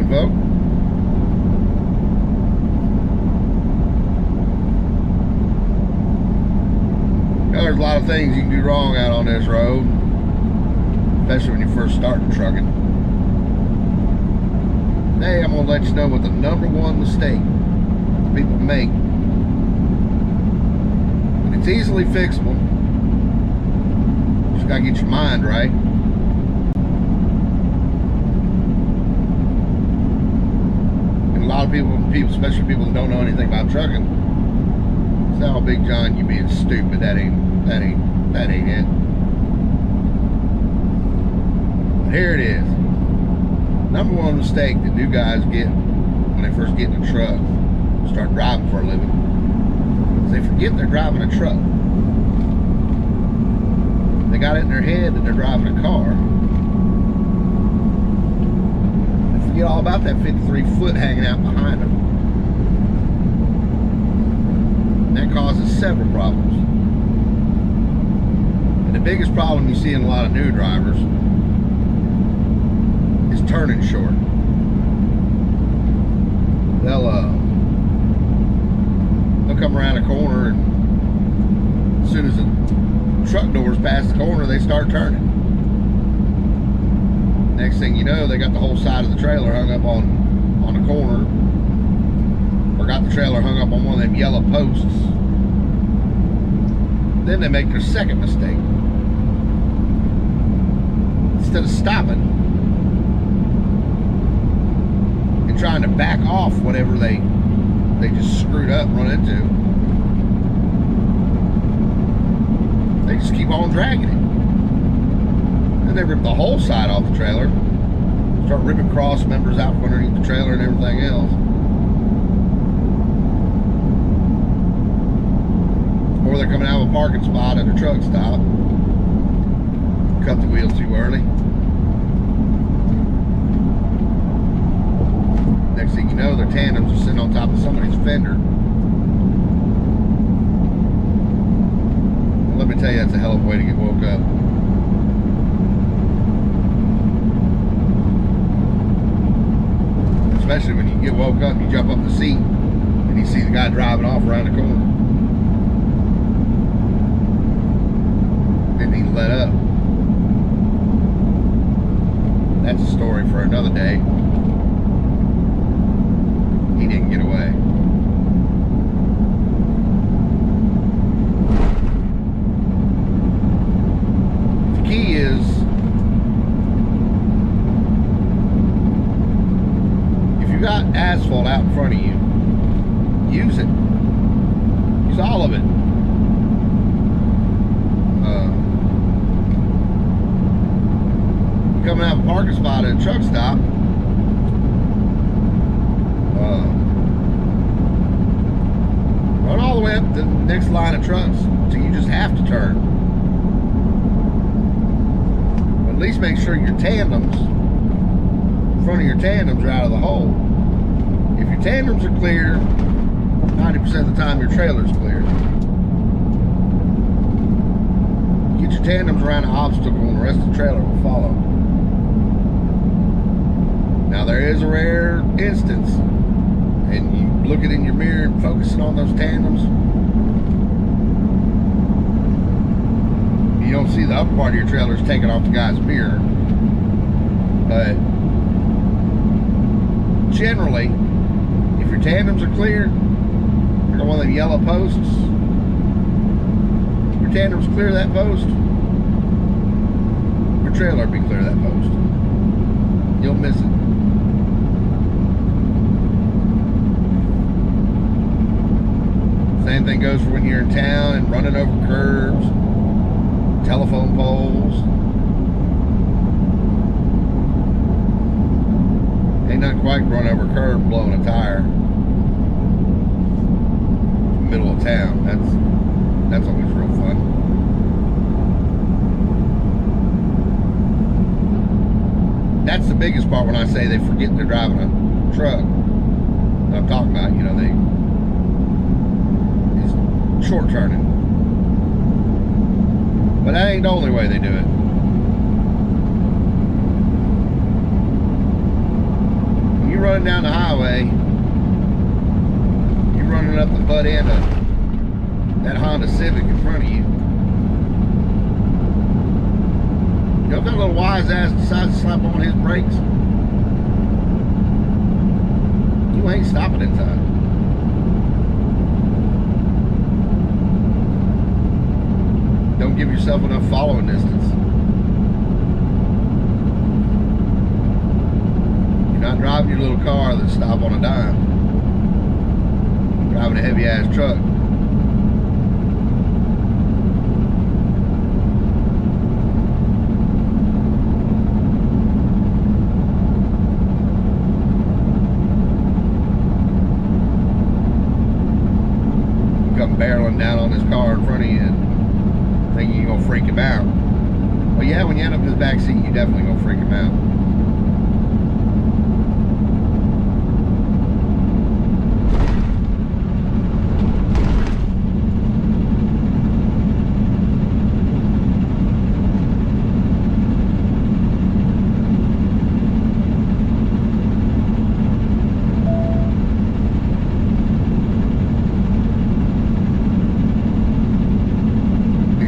afternoon, folks. There's a lot of things you can do wrong out on this road, especially when you first start trucking. Today I'm going to let you know what the number one mistake people make. And it's easily fixable. You just got to get your mind right. And a lot of people, especially people that don't know anything about trucking, say, "Oh, Big John, you being stupid. That ain't it." But here it is. Number one mistake that new guys get when they first get in a truck, start driving for a living, is they forget they're driving a truck. They got it in their head that they're driving a car. They forget all about that 53 foot hanging out behind them. And that causes several problems. And the biggest problem you see in a lot of new drivers is turning short. They'll come around a corner, and as soon as the truck doors pass the corner, they start turning. Next thing you know, they got the whole side of the trailer hung up on the corner, or got the trailer hung up on one of them yellow posts. Then they make their second mistake. Instead of stopping and trying to back off whatever they just screwed up and run into, they just keep on dragging it. Then they rip the whole side off the trailer, start ripping cross members out from underneath the trailer and everything else. Or they're coming out of a parking spot at a truck stop, cut the wheel too early. Next thing you know, their tandems are sitting on top of somebody's fender. And let me tell you, that's a hell of a way to get woke up. Especially when you get woke up, you jump up the seat, and you see the guy driving off around the corner. Didn't even let up. That's a story for another day. He didn't get away. The key is, if you got asphalt out in front of you, use it. Use all of it. Coming out of a parking spot at a truck stop, run all the way up to the next line of trucks so you just have to turn. But at least make sure your tandems, in front of your tandems, are out of the hole. If your tandems are clear, 90% of the time your trailer's clear. Get your tandems around the obstacle and the rest of the trailer will follow. Now there is a rare instance, and you look in your mirror and focusing on those tandems, you don't see the upper part of your trailer is taking off the guy's mirror. But generally, if your tandems are clear, you're on one of them yellow posts, your tandems clear that post, your trailer will be clear that post. You'll miss it. Same thing goes for when you're in town and running over curbs, telephone poles. Ain't nothing quite run over a curb blowing a tire in the middle of town. That's always real fun. That's the biggest part when I say they forget they're driving a truck. I'm talking about, short turning. But that ain't the only way they do it. When you running down the highway, you're running up the butt end of that Honda Civic in front of you. You know, if that little wise ass decides to slap on his brakes, you ain't stopping in time. Don't give yourself enough following distance. You're not driving your little car that stop on a dime. You're driving a heavy ass truck. Come barreling down on this car in front of you and thinking you're gonna freak him out. Well, yeah, when you end up in his back seat, you definitely gonna freak him out.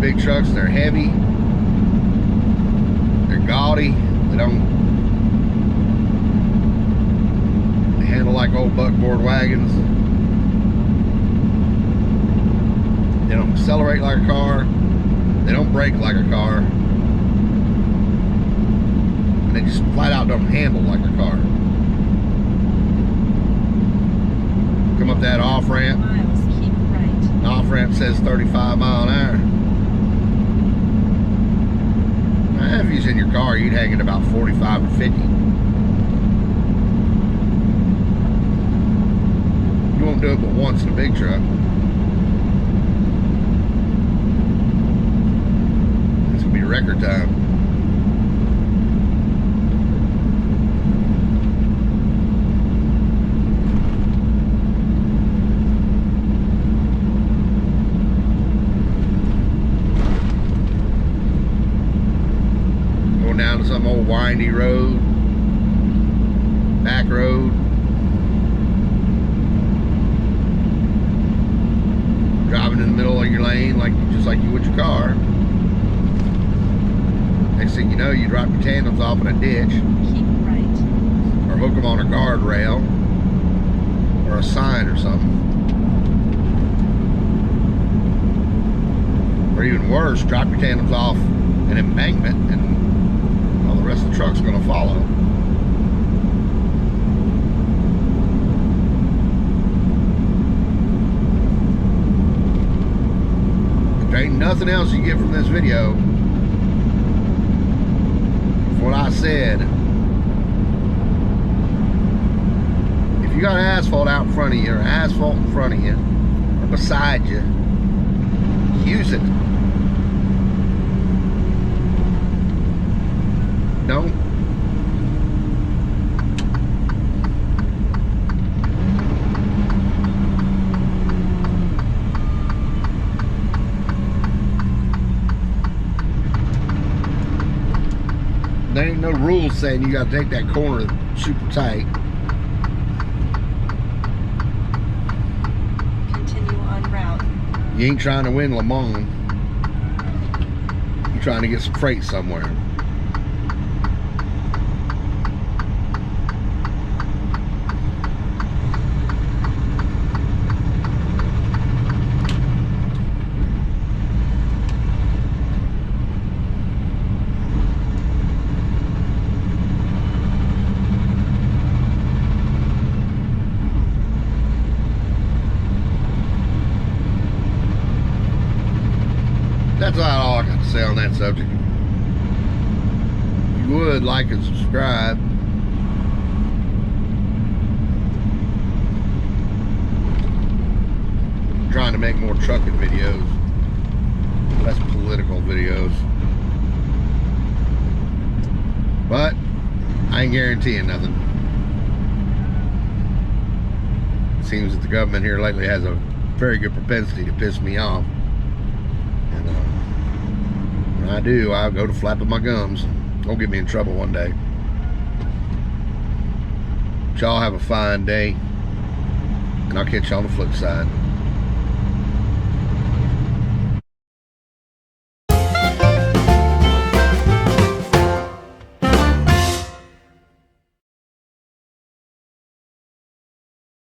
Big trucks, they're heavy, they're gaudy, they handle like old buckboard wagons. They don't accelerate like a car, they don't brake like a car, and they just flat out don't handle like a car. Come up that off ramp. Miles, keep right. The off ramp says 35 miles an hour. If he's in your car, you'd hang it about 45 or 50. You won't do it but once in a big truck. This will be record time. Down to some old windy road, back road, driving in the middle of your lane just like you would your car. Next thing you know, you drop your tandems off in a ditch, Keep right. or hook them on a guardrail or a sign or something, or even worse, drop your tandems off an embankment and the rest of the truck's going to follow. If there ain't nothing else you get from this video, from what I said, if you got asphalt out in front of you, or asphalt in front of you, or beside you, use it. Don't. There ain't no rules saying you got to take that corner super tight. Continue on route. You ain't trying to win Le Mans. You're trying to get some freight somewhere. That's all I got to say on that subject. If you would like and subscribe. I'm trying to make more trucking videos, less political videos. But I ain't guaranteeing nothing. It seems that the government here lately has a very good propensity to piss me off. And when I do, I'll go to flapping my gums. Don't get me in trouble one day. But y'all have a fine day. And I'll catch y'all on the flip side.